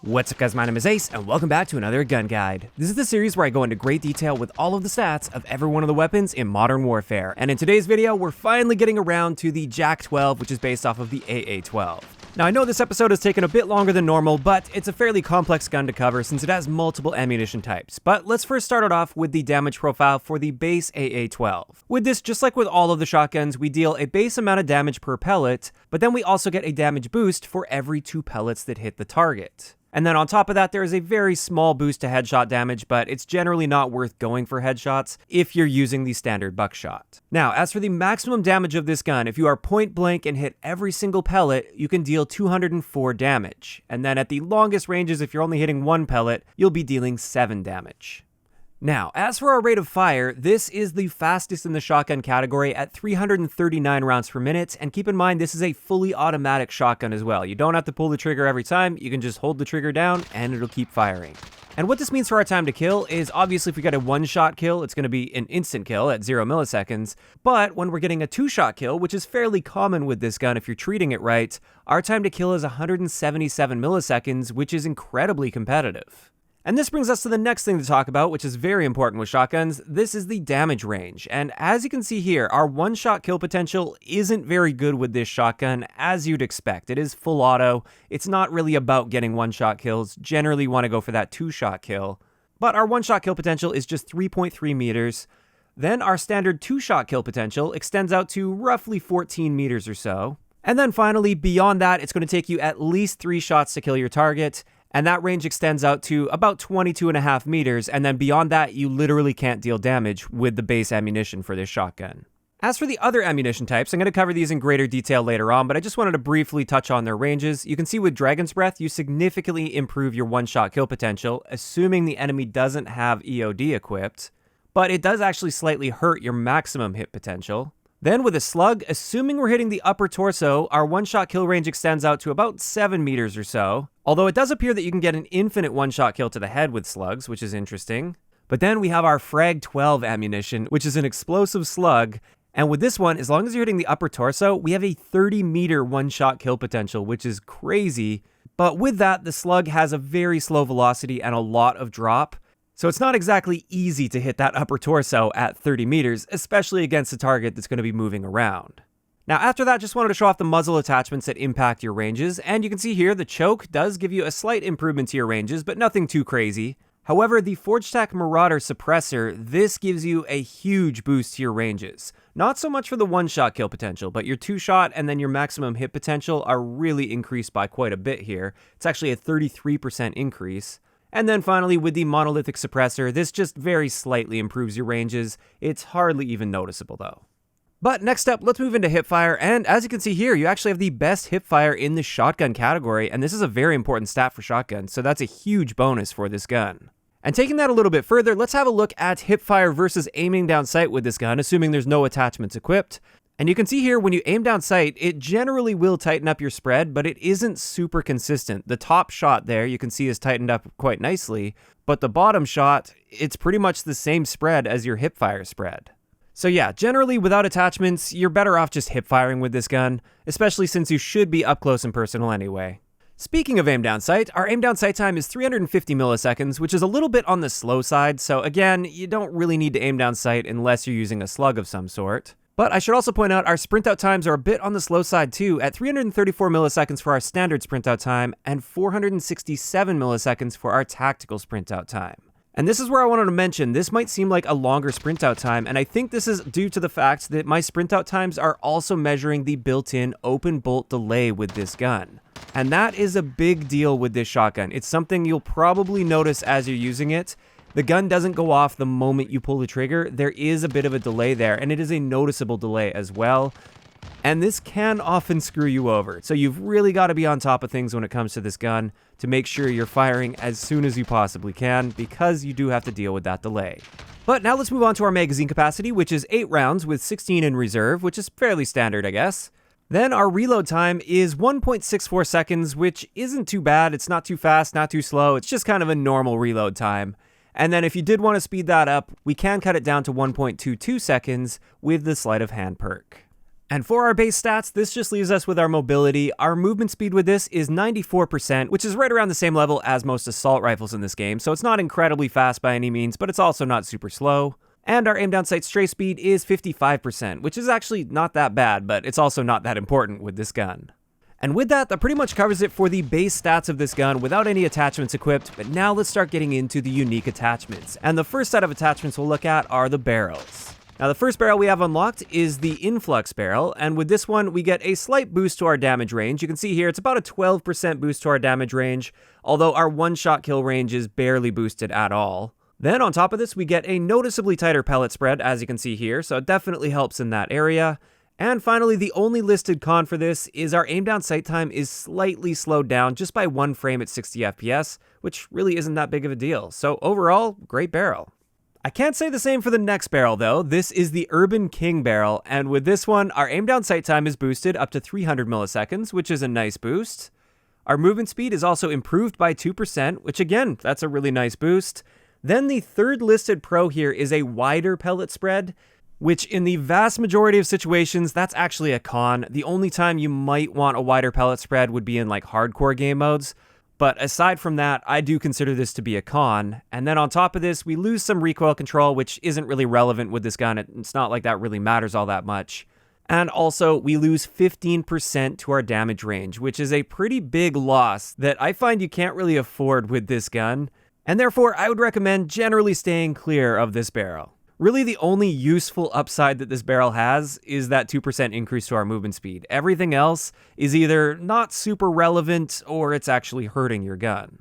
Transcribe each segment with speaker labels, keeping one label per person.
Speaker 1: What's up guys, my name is Ace, and welcome back to another gun guide. This is the series where I go into great detail with all of the stats of every one of the weapons in Modern Warfare. And in today's video, we're finally getting around to the JAK-12, which is based off of the AA-12. Now I know this episode has taken a bit longer than normal, but it's a fairly complex gun to cover since it has multiple ammunition types. But let's first start it off with the damage profile for the base AA-12. With this, just like with all of the shotguns, we deal a base amount of damage per pellet, but then we also get a damage boost for every 2 pellets that hit the target. And then on top of that, there is a very small boost to headshot damage, but it's generally not worth going for headshots if you're using the standard buckshot. Now, as for the maximum damage of this gun, if you are point blank and hit every single pellet, you can deal 204 damage. And then at the longest ranges, if you're only hitting 1 pellet, you'll be dealing 7 damage. Now, as for our rate of fire, this is the fastest in the shotgun category at 339 rounds per minute, and keep in mind this is a fully automatic shotgun as well. You don't have to pull the trigger every time, you can just hold the trigger down and it'll keep firing. And what this means for our time to kill is obviously if we get a 1-shot kill, it's going to be an instant kill at 0 milliseconds, but when we're getting a 2-shot kill, which is fairly common with this gun if you're treating it right, our time to kill is 177 milliseconds, which is incredibly competitive. And this brings us to the next thing to talk about, which is very important with shotguns. This is the damage range. And as you can see here, our 1-shot kill potential isn't very good with this shotgun, as you'd expect. It is full auto. It's not really about getting 1-shot kills. Generally you want to go for that 2-shot kill. But our 1-shot kill potential is just 3.3 meters. Then our standard 2-shot kill potential extends out to roughly 14 meters or so. And then finally, beyond that, it's going to take you at least 3 shots to kill your target. And that range extends out to about 22.5 meters, and then beyond that, you literally can't deal damage with the base ammunition for this shotgun. As for the other ammunition types, I'm going to cover these in greater detail later on, but I just wanted to briefly touch on their ranges. You can see with Dragon's Breath, you significantly improve your 1-shot kill potential, assuming the enemy doesn't have EOD equipped, but it does actually slightly hurt your maximum hit potential. Then with a slug, assuming we're hitting the upper torso, our 1-shot kill range extends out to about 7 meters or so. Although it does appear that you can get an infinite 1-shot kill to the head with slugs, which is interesting. But then we have our Frag 12 ammunition, which is an explosive slug. And with this one, as long as you're hitting the upper torso, we have a 30-meter 1-shot kill potential, which is crazy. But with that, the slug has a very slow velocity and a lot of drop. So it's not exactly easy to hit that upper torso at 30 meters, especially against a target that's going to be moving around. Now after that, just wanted to show off the muzzle attachments that impact your ranges, and you can see here the choke does give you a slight improvement to your ranges, but nothing too crazy. However, the ForgeTac Marauder suppressor, this gives you a huge boost to your ranges. Not so much for the 1-shot kill potential, but your 2-shot and then your maximum hit potential are really increased by quite a bit here. It's actually a 33% increase. And then finally, with the monolithic suppressor, this just very slightly improves your ranges. It's hardly even noticeable though. But next up, let's move into hipfire, and as you can see here, you actually have the best hipfire in the shotgun category, and this is a very important stat for shotguns, so that's a huge bonus for this gun. And taking that a little bit further, let's have a look at hipfire versus aiming down sight with this gun, assuming there's no attachments equipped. And you can see here, when you aim down sight, it generally will tighten up your spread, but it isn't super consistent. The top shot there, you can see, is tightened up quite nicely, but the bottom shot, it's pretty much the same spread as your hipfire spread. So yeah, generally without attachments, you're better off just hip-firing with this gun, especially since you should be up close and personal anyway. Speaking of aim down sight, our aim down sight time is 350 milliseconds, which is a little bit on the slow side, so again, you don't really need to aim down sight unless you're using a slug of some sort. But I should also point out our sprint out times are a bit on the slow side too, at 334 milliseconds for our standard sprint out time and 467 milliseconds for our tactical sprint out time. And this is where I wanted to mention, this might seem like a longer sprint out time, and I think this is due to the fact that my sprint out times are also measuring the built-in open bolt delay with this gun. And that is a big deal with this shotgun. It's something you'll probably notice as you're using it. The gun doesn't go off the moment you pull the trigger. There is a bit of a delay there, and it is a noticeable delay as well. And this can often screw you over. So you've really got to be on top of things when it comes to this gun to make sure you're firing as soon as you possibly can, because you do have to deal with that delay. But now let's move on to our magazine capacity, which is 8 rounds with 16 in reserve, which is fairly standard, I guess. Then our reload time is 1.64 seconds, which isn't too bad. It's not too fast, not too slow. It's just kind of a normal reload time. And then if you did want to speed that up, we can cut it down to 1.22 seconds with the sleight of hand perk. And for our base stats, this just leaves us with our mobility. Our movement speed with this is 94%, which is right around the same level as most assault rifles in this game, so it's not incredibly fast by any means, but it's also not super slow. And our aim down sight stray speed is 55%, which is actually not that bad, but it's also not that important with this gun. And with that pretty much covers it for the base stats of this gun without any attachments equipped, but now let's start getting into the unique attachments. And the first set of attachments we'll look at are the barrels. Now the first barrel we have unlocked is the influx barrel, and with this one we get a slight boost to our damage range. You can see here it's about a 12% boost to our damage range, although our one-shot kill range is barely boosted at all. Then on top of this we get a noticeably tighter pellet spread, as you can see here, so it definitely helps in that area. And finally, the only listed con for this is our aim down sight time is slightly slowed down just by 1 frame at 60 FPS, which really isn't that big of a deal. So overall, great barrel. I can't say the same for the next barrel though. This is the Urban King barrel, and with this one, our aim down sight time is boosted up to 300 milliseconds, which is a nice boost. Our movement speed is also improved by 2%, which again, that's a really nice boost. Then the third listed pro here is a wider pellet spread, which in the vast majority of situations, that's actually a con. The only time you might want a wider pellet spread would be in like hardcore game modes. But aside from that, I do consider this to be a con. And then on top of this, we lose some recoil control, which isn't really relevant with this gun. It's not like that really matters all that much. And also, we lose 15% to our damage range, which is a pretty big loss that I find you can't really afford with this gun. And therefore, I would recommend generally staying clear of this barrel. Really, the only useful upside that this barrel has is that 2% increase to our movement speed. Everything else is either not super relevant or it's actually hurting your gun.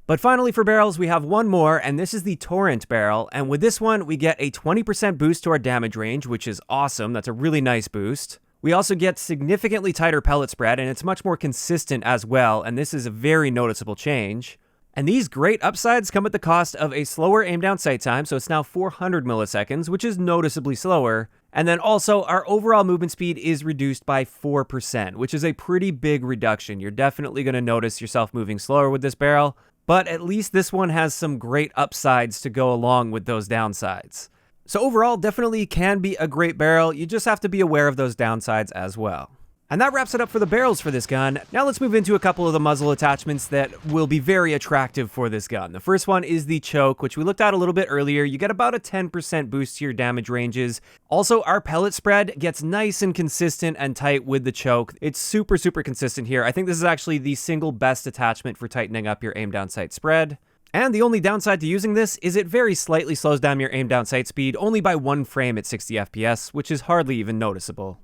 Speaker 1: But finally for barrels, we have one more, and this is the Torrent barrel. And with this one, we get a 20% boost to our damage range, which is awesome. That's a really nice boost. We also get significantly tighter pellet spread, and it's much more consistent as well, and this is a very noticeable change. And these great upsides come at the cost of a slower aim down sight time, so it's now 400 milliseconds, which is noticeably slower. And then also, our overall movement speed is reduced by 4%, which is a pretty big reduction. You're definitely going to notice yourself moving slower with this barrel, but at least this one has some great upsides to go along with those downsides. So overall, definitely can be a great barrel. You just have to be aware of those downsides as well. And that wraps it up for the barrels for this gun. Now let's move into a couple of the muzzle attachments that will be very attractive for this gun. The first one is the choke, which we looked at a little bit earlier. You get about a 10% boost to your damage ranges. Also, our pellet spread gets nice and consistent and tight with the choke. It's super, super consistent here. I think this is actually the single best attachment for tightening up your aim down sight spread. And the only downside to using this is it very slightly slows down your aim down sight speed only by 1 frame at 60 FPS, which is hardly even noticeable.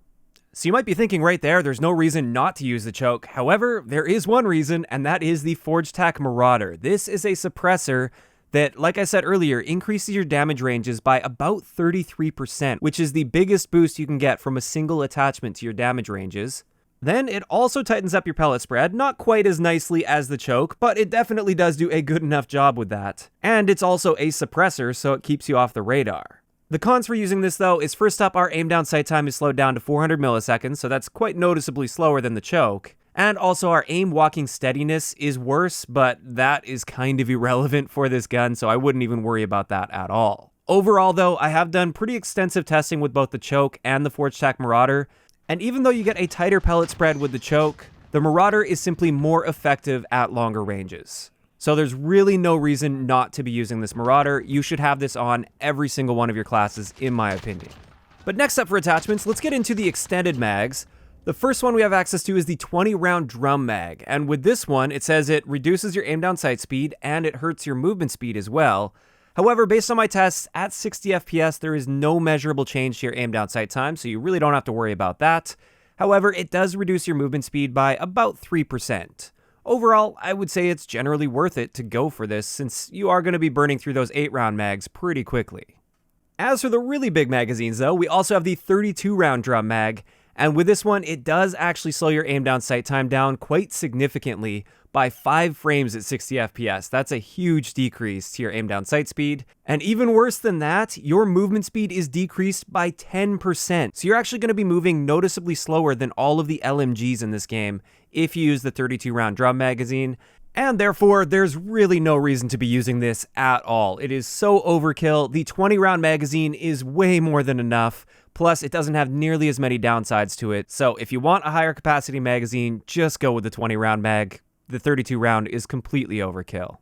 Speaker 1: So you might be thinking right there's no reason not to use the choke. However, there is one reason, and that is the Forged Tack Marauder. This is a suppressor that, like I said earlier, increases your damage ranges by about 33%, which is the biggest boost you can get from a single attachment to your damage ranges. Then it also tightens up your pellet spread, not quite as nicely as the choke, but it definitely does do a good enough job with that. And it's also a suppressor, so it keeps you off the radar. The cons for using this though is first up, our aim down sight time is slowed down to 400 milliseconds, so that's quite noticeably slower than the choke. And also our aim walking steadiness is worse, but that is kind of irrelevant for this gun, so I wouldn't even worry about that at all. Overall though, I have done pretty extensive testing with both the choke and the Forged Tack Marauder, and even though you get a tighter pellet spread with the choke, the Marauder is simply more effective at longer ranges. So there's really no reason not to be using this Marauder. You should have this on every single one of your classes, in my opinion. But next up for attachments, let's get into the extended mags. The first one we have access to is the 20-round drum mag, and with this one, it says it reduces your aim down sight speed and it hurts your movement speed as well. However, based on my tests, at 60 FPS, there is no measurable change to your aim down sight time, so you really don't have to worry about that. However, it does reduce your movement speed by about 3%. Overall, I would say it's generally worth it to go for this, since you are going to be burning through those 8-round mags pretty quickly. As for the really big magazines though, we also have the 32-round drum mag, and with this one, it does actually slow your aim down sight time down quite significantly by 5 frames at 60 FPS. That's a huge decrease to your aim down sight speed. And even worse than that, your movement speed is decreased by 10%. So you're actually going to be moving noticeably slower than all of the LMGs in this game if you use the 32-round drum magazine. And therefore, there's really no reason to be using this at all. It is so overkill. The 20-round magazine is way more than enough. Plus, it doesn't have nearly as many downsides to it, so if you want a higher capacity magazine, just go with the 20 round mag. The 32 round is completely overkill.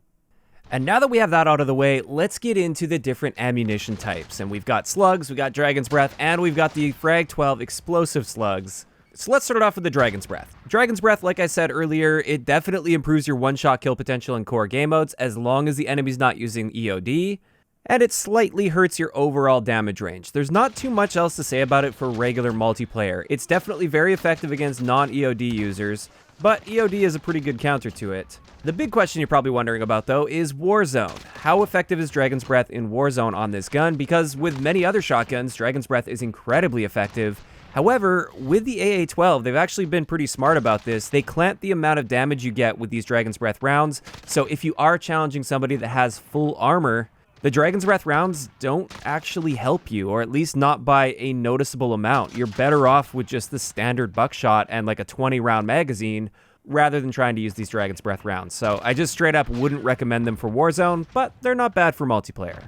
Speaker 1: And now that we have that out of the way, let's get into the different ammunition types. And we've got slugs, we've got Dragon's Breath, and we've got the JAK-12 explosive slugs. So let's start it off with the Dragon's Breath. Dragon's Breath, like I said earlier, it definitely improves your one-shot kill potential in core game modes as long as the enemy's not using EOD, and it slightly hurts your overall damage range. There's not too much else to say about it for regular multiplayer. It's definitely very effective against non-EOD users, but EOD is a pretty good counter to it. The big question you're probably wondering about, though, is Warzone. How effective is Dragon's Breath in Warzone on this gun? Because with many other shotguns, Dragon's Breath is incredibly effective. However, with the AA-12, they've actually been pretty smart about this. They clamp the amount of damage you get with these Dragon's Breath rounds, so if you are challenging somebody that has full armor, the Dragon's Breath rounds don't actually help you, or at least not by a noticeable amount. You're better off with just the standard buckshot and like a 20 round magazine rather than trying to use these Dragon's Breath rounds. So I just straight up wouldn't recommend them for Warzone, but they're not bad for multiplayer.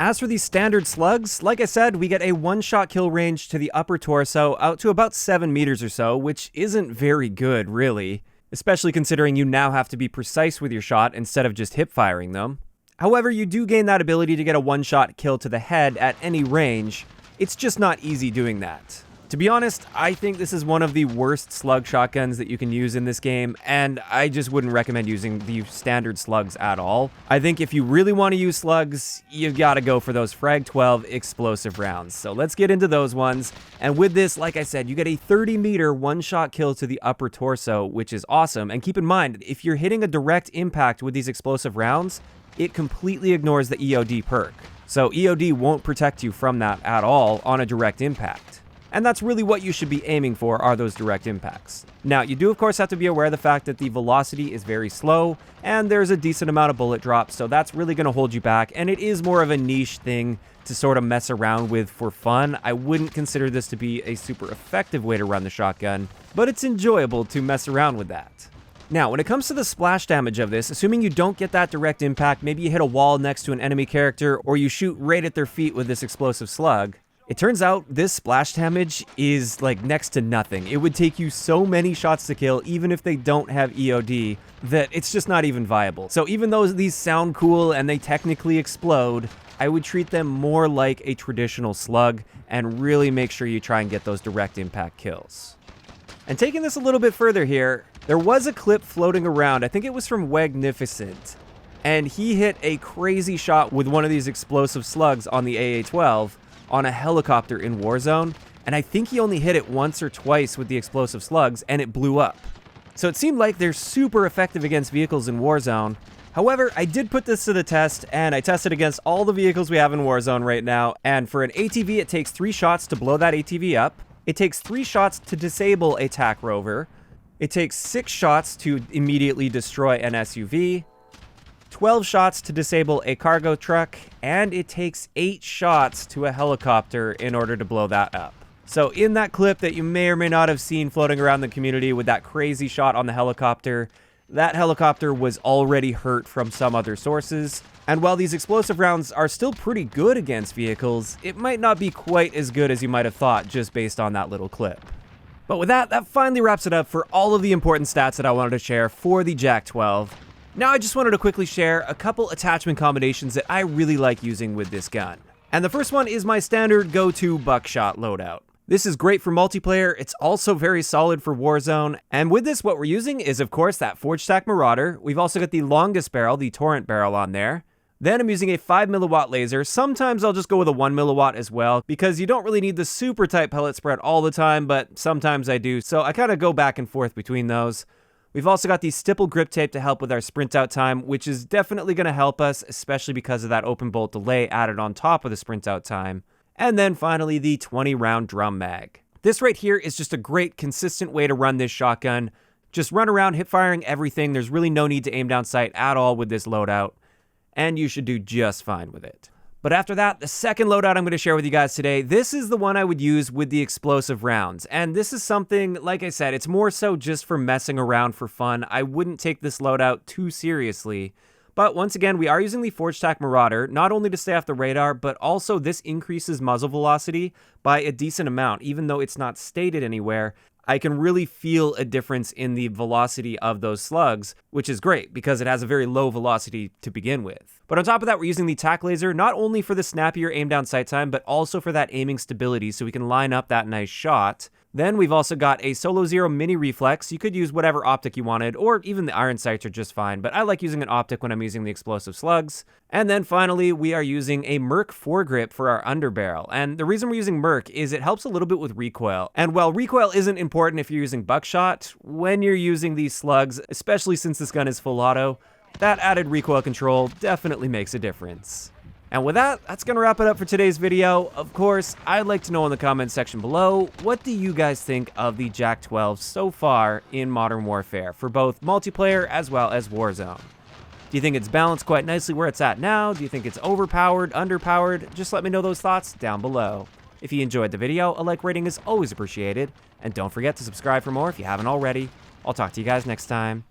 Speaker 1: As for these standard slugs, like I said, we get a one-shot kill range to the upper torso out to about 7 meters or so, which isn't very good, really, especially considering you now have to be precise with your shot instead of just hip-firing them. However, you do gain that ability to get a one-shot kill to the head at any range. It's just not easy doing that. To be honest, I think this is one of the worst slug shotguns that you can use in this game, and I just wouldn't recommend using the standard slugs at all. I think if you really want to use slugs, you've got to go for those JAK-12 explosive rounds. So let's get into those ones. And with this, like I said, you get a 30-meter one-shot kill to the upper torso, which is awesome. And keep in mind, if you're hitting a direct impact with these explosive rounds, it completely ignores the EOD perk. So EOD won't protect you from that at all on a direct impact. And that's really what you should be aiming for, are those direct impacts. Now, you do of course have to be aware of the fact that the velocity is very slow, and there's a decent amount of bullet drop, so that's really going to hold you back, and it is more of a niche thing to sort of mess around with for fun. I wouldn't consider this to be a super effective way to run the shotgun, but it's enjoyable to mess around with that. Now, when it comes to the splash damage of this, assuming you don't get that direct impact, maybe you hit a wall next to an enemy character, or you shoot right at their feet with this explosive slug, it turns out this splash damage is like next to nothing. It would take you so many shots to kill, even if they don't have EOD, that it's just not even viable. So even though these sound cool and they technically explode, I would treat them more like a traditional slug and really make sure you try and get those direct impact kills. And taking this a little bit further here, there was a clip floating around, I think it was from Wagnificent, and he hit a crazy shot with one of these explosive slugs on the AA-12 on a helicopter in Warzone, and I think he only hit it once or twice with the explosive slugs, and it blew up. So it seemed like they're super effective against vehicles in Warzone. However, I did put this to the test, and I tested against all the vehicles we have in Warzone right now, and for an ATV, it takes 3 shots to blow that ATV up. It takes 3 shots to disable a TAC rover. It takes 6 shots to immediately destroy an SUV. 12 shots to disable a cargo truck, and it takes 8 shots to a helicopter in order to blow that up. So in that clip that you may or may not have seen floating around the community with that crazy shot on the helicopter, that helicopter was already hurt from some other sources. And while these explosive rounds are still pretty good against vehicles, it might not be quite as good as you might have thought just based on that little clip. But with that, that finally wraps it up for all of the important stats that I wanted to share for the JAK-12. Now I just wanted to quickly share a couple attachment combinations that I really like using with this gun. And the first one is my standard go-to buckshot loadout. This is great for multiplayer, it's also very solid for Warzone, and with this what we're using is of course that Forge Stack Marauder. We've also got the longest barrel, the Torrent barrel on there. Then I'm using a 5 milliwatt laser. Sometimes I'll just go with a 1 milliwatt as well, because you don't really need the super tight pellet spread all the time, but sometimes I do, so I kind of go back and forth between those. We've also got the stipple grip tape to help with our sprint out time, which is definitely going to help us, especially because of that open bolt delay added on top of the sprint out time. And then finally, the 20 round drum mag. This right here is just a great, consistent way to run this shotgun. Just run around hip firing everything. There's really no need to aim down sight at all with this loadout, and you should do just fine with it. But after that, the second loadout I'm going to share with you guys today, this is the one I would use with the explosive rounds. And this is something, like I said, it's more so just for messing around for fun. I wouldn't take this loadout too seriously. But once again, we are using the Forge Tack Marauder, not only to stay off the radar, but also this increases muzzle velocity by a decent amount. Even though it's not stated anywhere, I can really feel a difference in the velocity of those slugs, which is great because it has a very low velocity to begin with. But on top of that, we're using the tack laser not only for the snappier aim down sight time, but also for that aiming stability so we can line up that nice shot. Then we've also got a Solo Zero mini reflex. You could use whatever optic you wanted, or even the iron sights are just fine, but I like using an optic when I'm using the explosive slugs. And then finally, we are using a Merc foregrip for our underbarrel. And the reason we're using Merc is it helps a little bit with recoil. And while recoil isn't important if you're using buckshot, when you're using these slugs, especially since this gun is full auto, that added recoil control definitely makes a difference. And with that, that's going to wrap it up for today's video. Of course, I'd like to know in the comments section below, what do you guys think of the JAK-12 so far in Modern Warfare for both multiplayer as well as Warzone? Do you think it's balanced quite nicely where it's at now? Do you think it's overpowered, underpowered? Just let me know those thoughts down below. If you enjoyed the video, a like rating is always appreciated. And don't forget to subscribe for more if you haven't already. I'll talk to you guys next time.